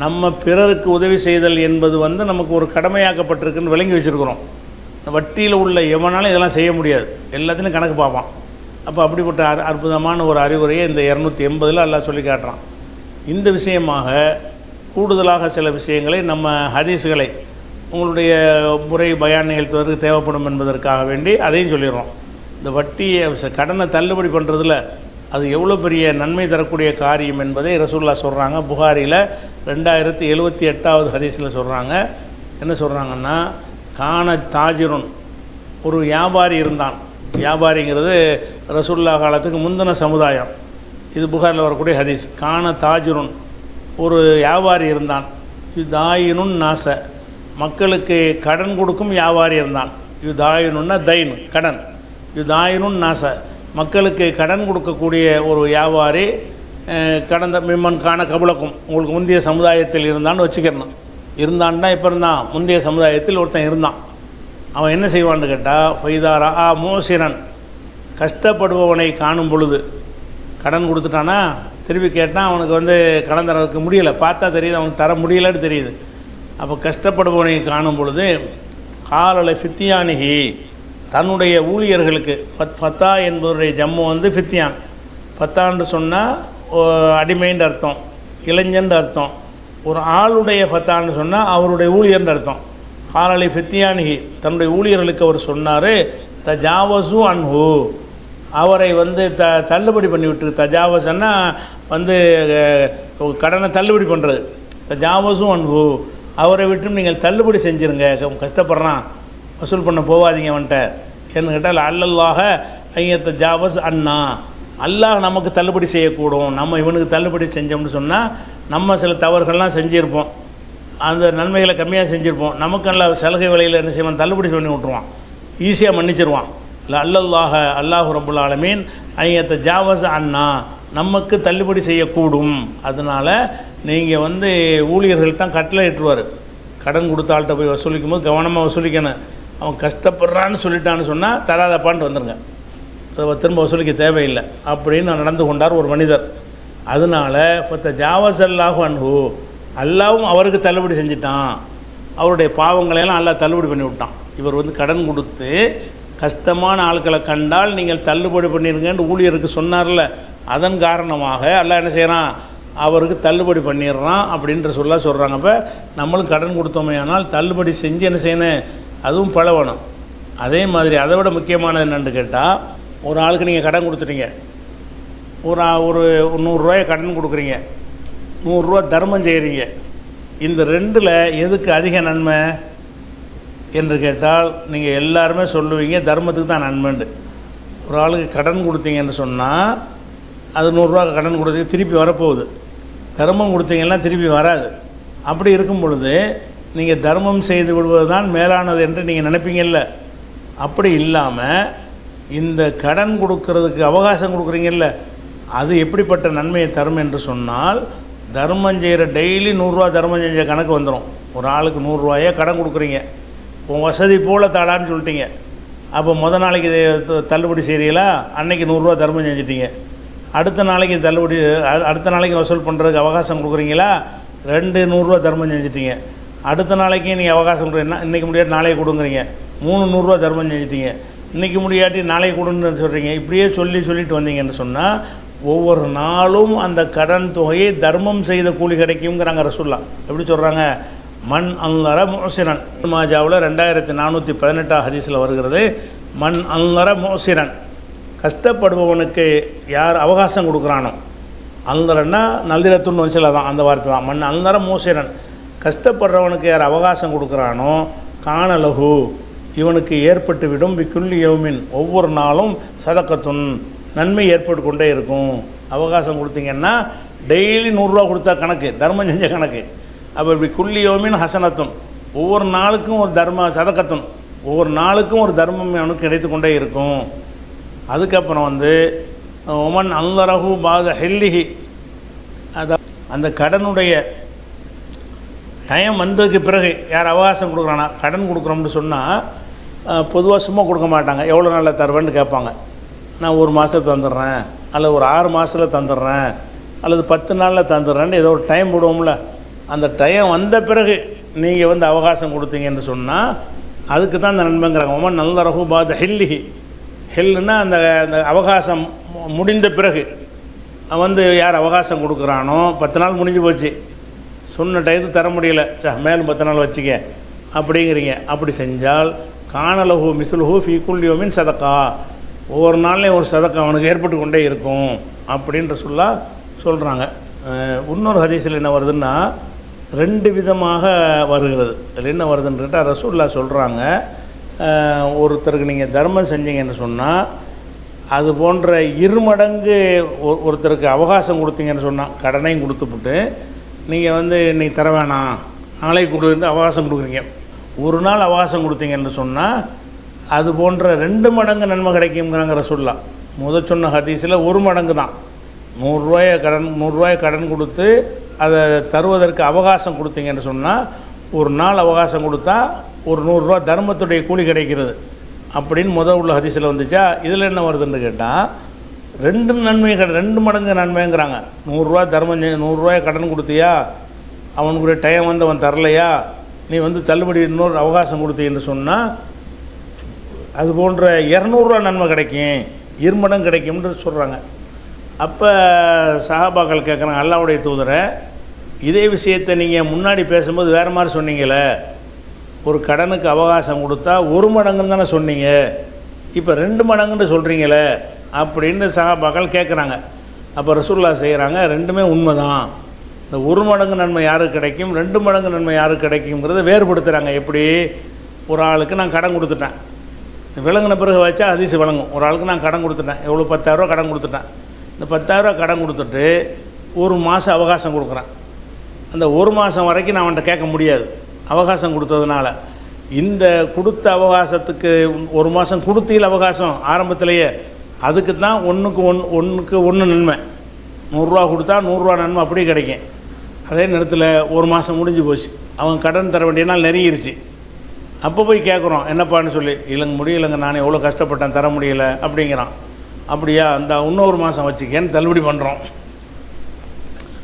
நம்ம பிறருக்கு உதவி செய்தல் என்பது வந்து நமக்கு ஒரு கடமையாக்கப்பட்டிருக்குன்னு விளங்கி வச்சுருக்கிறோம். வட்டியில் உள்ள எவனாலும் இதெல்லாம் செய்ய முடியாது, எல்லாத்தையும் கணக்கு பார்ப்பான். அப்போ அப்படிப்பட்ட அற்புதமான ஒரு அறிவுரையை இந்த 280 எல்லாம் சொல்லி காட்டுறான். இந்த விஷயமாக கூடுதலாக சில விஷயங்களை நம்ம ஹதீஸுகளை உங்களுடைய முறை பயான் நிகழ்த்துவதற்கு தேவைப்படும் என்பதற்காக வேண்டி அதையும் சொல்லிடுறோம். இந்த வட்டியை கடனை தள்ளுபடி பண்ணுறதுல அது எவ்வளோ பெரிய நன்மை தரக்கூடிய காரியம் என்பதை ரசூலுல்லாஹ் சொல்கிறாங்க. புகாரியில் 2078வது ஹதீஸில் சொல்கிறாங்க. என்ன சொல்கிறாங்கன்னா, கான தாஜிருன், ஒரு வியாபாரி இருந்தான். வியாபாரிங்கிறது ரசூலுல்லாஹ் காலத்துக்கு முந்தின சமுதாயம். இது புகாரில் வரக்கூடிய ஹதீஸ். கான தாஜிருன், ஒரு வியாபாரி இருந்தான். யுதாயினுன் நாச, மக்களுக்கு கடன் கொடுக்கும் வியாபாரி இருந்தான். யுதாயினுன்னா தைன், கடன். யுதாயினுன் நாச, மக்களுக்கு கடன் கொடுக்கக்கூடிய ஒரு வியாபாரி கடந்த மிம்மன்கான கபுலக்கும், உங்களுக்கு முந்தைய சமுதாயத்தில் இருந்தான்னு வச்சுக்கிறணும். இருந்தான்னா இப்போ இருந்தான், முந்தைய சமுதாயத்தில் ஒருத்தன் இருந்தான். அவன் என்ன செய்வான்னு கேட்டால், ஃபைதாரா மோசிரன், கஷ்டப்படுபவனை காணும் பொழுது, கடன் கொடுத்துட்டானா திருப்பி கேட்டால் அவனுக்கு கடன் தரக்கு முடியலை, பார்த்தா தெரியுது அவனுக்கு தர முடியலைன்னு தெரியுது. அப்போ கஷ்டப்படுபவனை காணும் பொழுது காலலை ஃபித்தியானிகி, தன்னுடைய ஊழியர்களுக்கு, ஃபத்தா என்பவருடைய ஜம்மு ஃபித்தியான். ஃபத்தான்னு சொன்னால் அடிமைன்ற அர்த்தம், இளைஞன்ற அர்த்தம். ஒரு ஆளுடைய ஃபத்தான்னு சொன்னால் அவருடைய ஊழியர்ன்ற அர்த்தம். காலலை ஃபித்தியானிகி, தன்னுடைய ஊழியர்களுக்கு அவர் சொன்னார், தஜாவசு அன்ஹு, அவரை தள்ளுபடி பண்ணி விட்டுரு. தஜாவசன்னா கடனை தள்ளுபடி பண்ணுறது. தஜாவசு அன்ஹு, அவரை விட்டு நீங்கள் தள்ளுபடி செஞ்சுருங்க, கஷ்டப்படுறான், வசூல் பண்ண போகாதீங்க அவன்கிட்ட. என்ன கேட்டால், அல்லல்லாஹ ஐயத்த ஜாவஸ் அண்ணா, அல்லாஹ் நமக்கு தள்ளுபடி செய்யக்கூடும். நம்ம இவனுக்கு தள்ளுபடி செஞ்சோம்னு சொன்னால் நம்ம சில தவறுகள்லாம் செஞ்சுருப்போம், அந்த நன்மைகளை கம்மியாக செஞ்சுருப்போம். நமக்கு நல்ல சலுகை விலையில் என்ன செய்வான், தள்ளுபடி பண்ணி விட்ருவான், ஈஸியாக மன்னிச்சிருவான். இல்லை அல்லல்லாஹ, அல்லாஹு ரப்புல் ஆலமீன் ஐயத்த ஜாவஸ் அண்ணா, நமக்கு தள்ளுபடி செய்யக்கூடும். அதனால் நீங்கள் ஊழியர்கள்ட்ட கட்டளை இட்டுருவார், கடன் கொடுத்த ஆள்கிட்ட போய் வசூலிக்கும் போது கவனமாக வசூலிக்கணும். அவன் கஷ்டப்படுறான்னு சொல்லிட்டான்னு சொன்னால் தராதப்பான்ட்டு வந்துடுங்க, திரும்ப வசூலிக்க தேவையில்லை அப்படின்னு நடந்து கொண்டார் ஒரு மனிதர். அதனால் இப்போ ஜாவஸ் அல்லாஹு அன்ஹு, அல்லாவும் அவருக்கு தள்ளுபடி செஞ்சிட்டான், அவருடைய பாவங்களையெல்லாம் அல்லாஹ் தள்ளுபடி பண்ணி விட்டான். இவர் கடன் கொடுத்து கஷ்டமான ஆட்களை கண்டால் நீங்கள் தள்ளுபடி பண்ணிடுங்கன்னு ஊழியருக்கு சொன்னார்ல, அதன் காரணமாக அல்லாஹ் என்ன செய்கிறான், அவருக்கு தள்ளுபடி பண்ணிடுறான் அப்படின்ற சொல்கிறாங்க. அப்போ நம்மளும் கடன் கொடுத்தோமே, ஆனால் தள்ளுபடி செஞ்சு என்ன செய்யணும், அதுவும் பழவணும். அதே மாதிரி அதை விட முக்கியமானது என்னென்னு கேட்டால், ஒரு ஆளுக்கு நீங்கள் கடன் கொடுத்துட்டீங்க, ஒரு 100 கடன் கொடுக்குறீங்க, 100 தர்மம் செய்கிறீங்க. இந்த ரெண்டில் எதுக்கு அதிக நன்மை என்று கேட்டால், நீங்கள் எல்லாருமே சொல்லுவீங்க தர்மத்துக்கு தான் நன்மைண்டு. ஒரு ஆளுக்கு கடன் கொடுத்தீங்கன்னு சொன்னால் அது 100 கடன் கொடுத்தீங்க, திருப்பி வரப்போகுது. தர்மம் கொடுத்தீங்கன்னா திருப்பி வராது. அப்படி இருக்கும் பொழுது நீங்கள் தர்மம் செய்து விடுவது தான் மேலானது என்று நீங்கள் நினைப்பீங்கல்ல. அப்படி இல்லாமல் இந்த கடன் கொடுக்கறதுக்கு அவகாசம் கொடுக்குறீங்கல்ல, அது எப்படிப்பட்ட நன்மையை தரும் என்று சொன்னால், தர்மம் செய்கிற டெய்லி 100 தர்மம் செஞ்ச கணக்கு வந்துடும். ஒரு ஆளுக்கு 100 கடன் கொடுக்குறீங்க, உன் வசதி போல் தாடான்னு சொல்லிட்டீங்க. அப்போ முதல் நாளைக்கு தள்ளுபடி செய்கிறீங்களா, அன்னைக்கு 100 தர்மம் செஞ்சிட்டீங்க. அடுத்த நாளைக்கு தள்ளுபடி, அடுத்த நாளைக்கு வசூல் பண்ணுறதுக்கு அவகாசம் கொடுக்குறீங்களா, 2 100 தர்மம் செஞ்சிட்டீங்க. அடுத்த நாளைக்கு நீங்கள் அவகாசம் கொடுக்குறீங்கன்னா, இன்றைக்கி முடியாட்டி நாளைக்கு கொடுங்குறீங்க, 3 100 தர்மம் செஞ்சிட்டீங்க. இன்றைக்கி முடியாட்டி நாளைக்கு கொடுன்னு சொல்கிறீங்க. இப்படியே சொல்லிட்டு வந்தீங்கன்னு சொன்னால் ஒவ்வொரு நாளும் அந்த கடன் தொகையை தர்மம் செய்த கூலி கிடைக்குங்கிறாங்க ரசூலுல்லாஹ். எப்படி சொல்கிறாங்க, மண் அல்லற மோசிரன், மாஜாவில் 2418 ஹதீஸில் வருகிறது. மண் அல்லற மோசிரன், கஷ்டப்படுபவனுக்கு யார் அவகாசம் கொடுக்குறானோ, அல்லறன்னா நல்திரத்துன்னு வச்சுல தான் அந்த வார்த்தை தான். மண் அல்லற மோசிரன், கஷ்டப்படுறவனுக்கு யார் அவகாசம் கொடுக்குறானோ, காணலகு, இவனுக்கு ஏற்பட்டுவிடும் விக்குள்ளி யௌமின், ஒவ்வொரு நாளும் சதக்கத்துன், நன்மை ஏற்பட்டு கொண்டே இருக்கும். அவகாசம் கொடுத்தீங்கன்னா டெய்லி 100 கொடுத்தா கணக்கு, தர்மம் செஞ்ச கணக்கு. அப்போ இப்படி குள்ளி யௌமின் ஹசனத்துன், ஒவ்வொரு நாளுக்கும் ஒரு சதக்கத்துன், ஒவ்வொரு நாளுக்கும் ஒரு தர்மம் அவனுக்கு கிடைத்து கொண்டே இருக்கும். அதுக்கப்புறம் ஒமன் அல்லரஹு பாத ஹெல்லிஹி, அந்த கடனுடைய டைம் வந்ததுக்கு பிறகு யார் அவகாசம் கொடுக்குறானா, கடன் கொடுக்குறோம்னு சொன்னால் பொதுவாக சும்மா கொடுக்க மாட்டாங்க. எவ்வளோ நாளில் தருவேன்னு கேட்பாங்க. நான் 1 மாதத்தில் தந்துடுறேன், அல்லது ஒரு 6 மாதத்தில் தந்துடுறேன், அல்லது 10 நாளில் தந்துடுறேன்னு ஏதோ ஒரு டைம் விடுவோம்ல. அந்த டைம் வந்த பிறகு நீங்கள் அவகாசம் கொடுத்தீங்கன்னு சொன்னால் அதுக்கு தான் அந்த நன்மைங்கிறாங்க. ஒமன் நல்ல ரஹூபாத ஹெல்லிஹி, ஹெல்லுன்னா அந்த அவகாசம் முடிந்த பிறகு யார் அவகாசம் கொடுக்குறானோ, 10 நாள் முடிஞ்சு போச்சு, சொன்ன டயத்துக்கு தர முடியல, மேலும் 10 நாள் வச்சுக்க அப்படிங்கிறீங்க. அப்படி செஞ்சால் காணலஹு மிஸ்லுஹு ஃபீ குல்லி யௌமின் சதக்கா, ஒவ்வொரு நாள்லேயும் ஒரு சதக்கா அவனுக்கு ஏற்பட்டு கொண்டே இருக்கும் அப்படின்ற சொல்கிறாங்க. இன்னொரு ஹதீஸில் என்ன வருதுன்னா 2 விதமாக வருகிறது. அதில் என்ன வருதுன்னு கேட்டால் ரசூல்லா சொல்கிறாங்க, ஒருத்தருக்கு நீங்கள் தர்மம் செஞ்சீங்கன்னு சொன்னால் அது போன்ற 2 மடங்கு ஒருத்தருக்கு அவகாசம் கொடுத்தீங்கன்னு சொன்னால், கடனையும் கொடுத்துப்புட்டு நீங்கள் நீ தர வேணாம் நாளை கொடுன்னு அவகாசம் கொடுக்குறீங்க, ஒரு நாள் அவகாசம் கொடுத்தீங்கன்னு சொன்னால் அது போன்ற 2 மடங்கு நன்மை கிடைக்குங்கிறாங்க ரசூல்லா. சொன்ன ஹதீஸில் 1 மடங்கு தான். 100 ரூபாய் கடன் கொடுத்து அதை தருவதற்கு அவகாசம் கொடுத்தீங்கன்னு சொன்னால், ஒரு நாள் அவகாசம் கொடுத்தா ஒரு 100 ரூபா தர்மத்துடைய கூலி கிடைக்கிறது அப்படின்னு உள்ள ஹதீஸில் வந்துச்சா. இதில் என்ன வருதுன்னு கேட்டால் 2 மடங்கு நன்மைங்கிறாங்க. 100 ரூபா தர்மம் 100 ரூபாய் கடன் கொடுத்தியா, அவனுக்குரிய டைம் அவன் தரலையா, நீ தள்ளுபடி இன்னொரு அவகாசம் கொடுத்தீங்கன்னு சொன்னால் அது போன்ற 200 ரூபா நன்மை கிடைக்கும், 2 மடங்கு கிடைக்கும்னு சொல்கிறாங்க. அப்போ சஹாபாக்கள் கேட்குறாங்க, அல்லாஹ்வுடைய தூதரை, இதே விஷயத்தை நீங்கள் முன்னாடி பேசும்போது வேறு மாதிரி சொன்னீங்களே, ஒரு கடனுக்கு அவகாசம் கொடுத்தா 1 மடங்குன்னு தானே சொன்னீங்க, இப்போ 2 மடங்குன்னு சொல்கிறீங்களே அப்படின்னு சஹாபாக்கள் கேட்குறாங்க. அப்போ ரசூலுல்லாஹ் செய்கிறாங்க, 2மே உண்மை தான். இந்த 1 மடங்கு நன்மை யாருக்கு கிடைக்கும், 2 மடங்கு நன்மை யாருக்கு கிடைக்குங்கிறத வேறுபடுத்துகிறாங்க. எப்படி, ஒரு ஆளுக்கு நான் கடன் கொடுத்துட்டேன், விளங்கின பிறகு வச்சா ஹதீஸ் விளங்கும். ஒரு ஆளுக்கு நான் கடன் கொடுத்துட்டேன், எவ்வளோ 10,000 ரூபா கடன் கொடுத்துட்டேன். இந்த 10,000 ரூபா கடன் கொடுத்துட்டு 1 மாதம் அவகாசம் கொடுக்குறேன். அந்த 1 மாதம் வரைக்கும் நான் அவன்கிட்ட கேட்க முடியாது அவகாசம் கொடுத்ததுனால. இந்த கொடுத்த அவகாசத்துக்கு 1 மாதம் கொடுத்தீல் அவகாசம் ஆரம்பத்திலேயே, அதுக்கு தான் 1க்கு 1 நன்மை. 100 ரூபா கொடுத்தா 100 ரூபா நன்மை அப்படியே கிடைக்கும். அதே நேரத்தில் 1 மாதம் முடிஞ்சு போச்சு, அவன் கடன் தர வேண்டிய நாள் நெருங்கிருச்சு. அப்போ போய் கேட்குறோம், என்னப்பான்னு சொல்லி, இல்லைங்க முடியலைங்க, நான் எவ்வளோ கஷ்டப்பட்டேன் தர முடியலை அப்படிங்கிறான். அப்படியா, அந்த இன்னொரு மாதம் வச்சுக்கேன்னு தள்ளுபடி பண்ணுறோம்.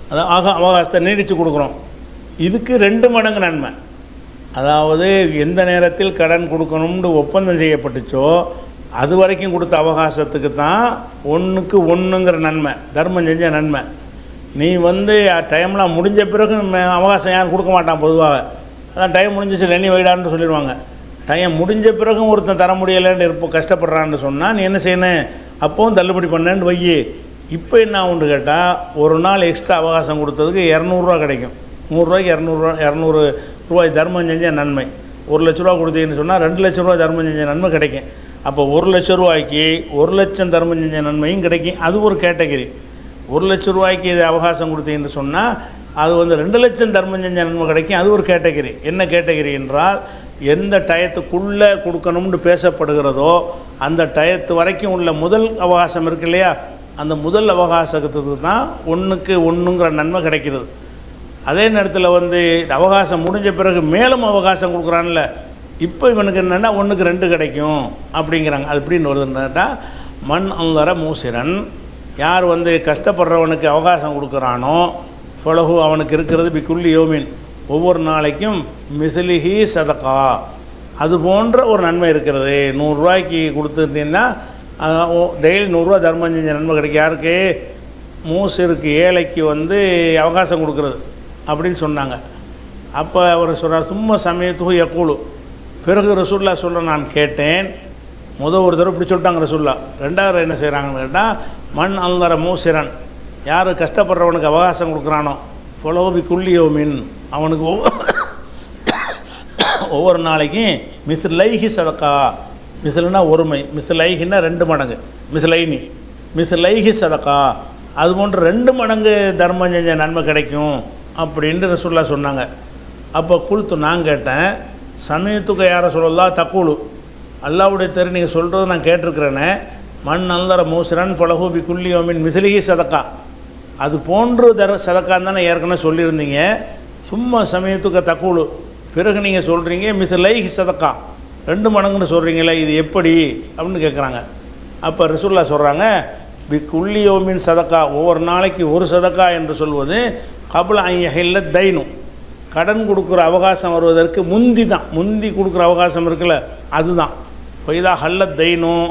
அதான் அவகாசத்தை நீடித்து கொடுக்குறோம். இதுக்கு 2 மடங்கு நன்மை. அதாவது எந்த நேரத்தில் கடன் கொடுக்கணும்னு ஒப்பந்தம் செய்யப்பட்டுச்சோ அது வரைக்கும் கொடுத்த அவகாசத்துக்கு தான் 1க்கு 1ங்கிற நன்மை, தர்மம் செஞ்ச நன்மை. நீ டைம்லாம் முடிஞ்ச பிறகு அவகாசம் யாரும் கொடுக்க மாட்டான் பொதுவாக. அதான் டைம் முடிஞ்சிச்சு லெனி வைடான்னு சொல்லிடுவாங்க. டைம் முடிஞ்ச பிறகும் ஒருத்தன் தர முடியலைன்னு இருப்போம், கஷ்டப்படுறான்னு சொன்னால் நீ என்ன செய்யணும், அப்போவும் தள்ளுபடி பண்ணேன்னு வை. இப்போ என்ன ஆகுன்னு கேட்டால், ஒரு நாள் எக்ஸ்ட்ரா அவகாசம் கொடுத்ததுக்கு 200 ரூபா கிடைக்கும். 100 ரூபாய்க்கு 200 ரூபாய் தர்மம் செஞ்ச நன்மை. 1 லட்ச ரூபா கொடுத்தீங்கன்னு சொன்னால் 2 லட்ச ரூபா தர்மம் செஞ்ச நன்மை கிடைக்கும். அப்போ 1 லட்ச ரூபாய்க்கு 1 லட்சம் தர்மம் செஞ்ச நன்மையும் கிடைக்கும். அது ஒரு கேட்டகரி. 1 லட்ச ரூபாய்க்கு இது அவகாசம் கொடுத்தீங்கன்னு சொன்னால் அது 2 லட்சம் தர்மம் செஞ்ச நன்மை கிடைக்கும். அது ஒரு கேட்டகரி. என்ன கேட்டகரி என்றால், எந்த டயத்துக்குள்ளே கொடுக்கணும்னு பேசப்படுகிறதோ அந்த டயத்து வரைக்கும் உள்ள முதல் அவகாசம் இருக்கு இல்லையா, அந்த முதல் அவகாசத்துக்கு தான் 1க்கு 1ங்கிற நன்மை கிடைக்கிறது. அதே நேரத்தில் அவகாசம் முடிஞ்ச பிறகு மேலும் அவகாசம் கொடுக்குறான்ல, இப்போ இவனுக்கு என்னென்னா 1க்கு 2 கிடைக்கும் அப்படிங்கிறாங்க. அது எப்படின்னு வருதுன்னாட்டா, மண் அந்தர மூசிரன், யார் கஷ்டப்படுறவனுக்கு அவகாசம் கொடுக்குறானோ ஃபலஹு, அவனுக்கு இருக்கிறது பிக்குள்ளி யோமின், ஒவ்வொரு நாளைக்கும் மிஸ்லிஹி சதகா, அது போன்ற ஒரு நன்மை இருக்கிறது. 100 ரூபாய்க்கு கொடுத்துட்டீங்கன்னா டெய்லி 100 ரூபா தர்மம் செஞ்ச நன்மை கிடைக்கும். யாருக்கு, மூசிருக்கு, ஏழைக்கு அவகாசம் கொடுக்குறது அப்படின்னு சொன்னாங்க. அப்போ அவர் சொல்கிறார், சும்மா சமயத்துக்கு யக்கூலு, பிறகு ரசூல்லா சொல்ல நான் கேட்டேன். ஒரு தடவை இப்படி சொல்லிட்டாங்க ரசூல்லா. 2வது என்ன செய்கிறாங்கன்னு கேட்டால், மண் அந்தர மூசிரன், யார் கஷ்டப்படுறவனுக்கு அவகாசம் கொடுக்குறானோ ஃபலோபி குள்ளியோமின், அவனுக்கு ஒவ்வொரு நாளைக்கும் மிஸ்லைஹி சதக்கா, மிஸ்லுனா ஒருமை, மிஸ்லைஹின்னா 2 மடங்கு, மிஸ்லைஹி சதக்கா, அது போன்ற 2 மடங்கு தர்மம் செஞ்ச நன்மை கிடைக்கும் அப்படின்ட்டு ரசூல்லா சொன்னாங்க. அப்போ குல்த்து, நான் கேட்டேன், சமயத்துக்கு யார சொல்லலாம் தக்கூலு, அல்லாஹ்வுடைய தெரு நீங்கள் சொல்கிறது நான் கேட்டிருக்கிறேனே, மண் அந்தர மூசிரன் ஃபலஹு பி குல்லி யௌமின் மிஸ்லிஹி சதக்கா, அது போன்று சதக்கான்னு தானே ஏற்கனவே சொல்லியிருந்தீங்க. சும்மா சமயத்துக்கு தக்கூலு, பிறகு நீங்கள் சொல்கிறீங்க மிஸ்லைஹி சதக்கா, 2 மடங்குன்னு சொல்கிறீங்களே, இது எப்படி அப்படின்னு கேட்குறாங்க. அப்போ ரசூல்லா சொல்கிறாங்க, பி குல்லி யௌமின் சதக்கா, ஒவ்வொரு நாளைக்கு 1 சதக்கா என்று சொல்வது கபுல ஐயஹில்ல தைனு, கடன் கொடுக்குற அவகாசம் வருவதற்கு முந்தி கொடுக்குற அவகாசம் இருக்குல்ல, அதுதான். பொய்தா ஹல்ல தைனும்,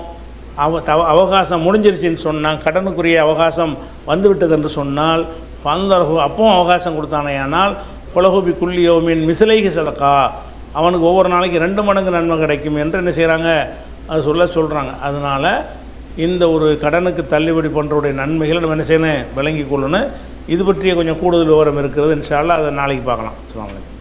அவகாசம் முடிஞ்சிருச்சின்னு சொன்னால், கடனுக்குரிய அவகாசம் வந்துவிட்டது என்று சொன்னால், பந்தரகு அப்பவும் அவகாசம் கொடுத்தானேயானால் புலகுபி குள்ளியோமின் மிசிலைகி சதக்கா, அவனுக்கு ஒவ்வொரு நாளைக்கு 2 மடங்கு நன்மை கிடைக்கும் என்று என்ன செய்கிறாங்க, அது சொல்கிறாங்க. அதனால் இந்த ஒரு கடனுக்கு தள்ளுபடி பண்ணுறவுடைய நன்மைகளை நம்ம என்ன செய்யணும், விளங்கி கொள்ளணும். இது பற்றிய கொஞ்சம் கூடுதல் விவரம் இருக்கிறது. இன்ஷா அல்லாஹ் அதை நாளைக்கு பார்க்கலாம். அஸ்ஸலாமு அலைக்கும்.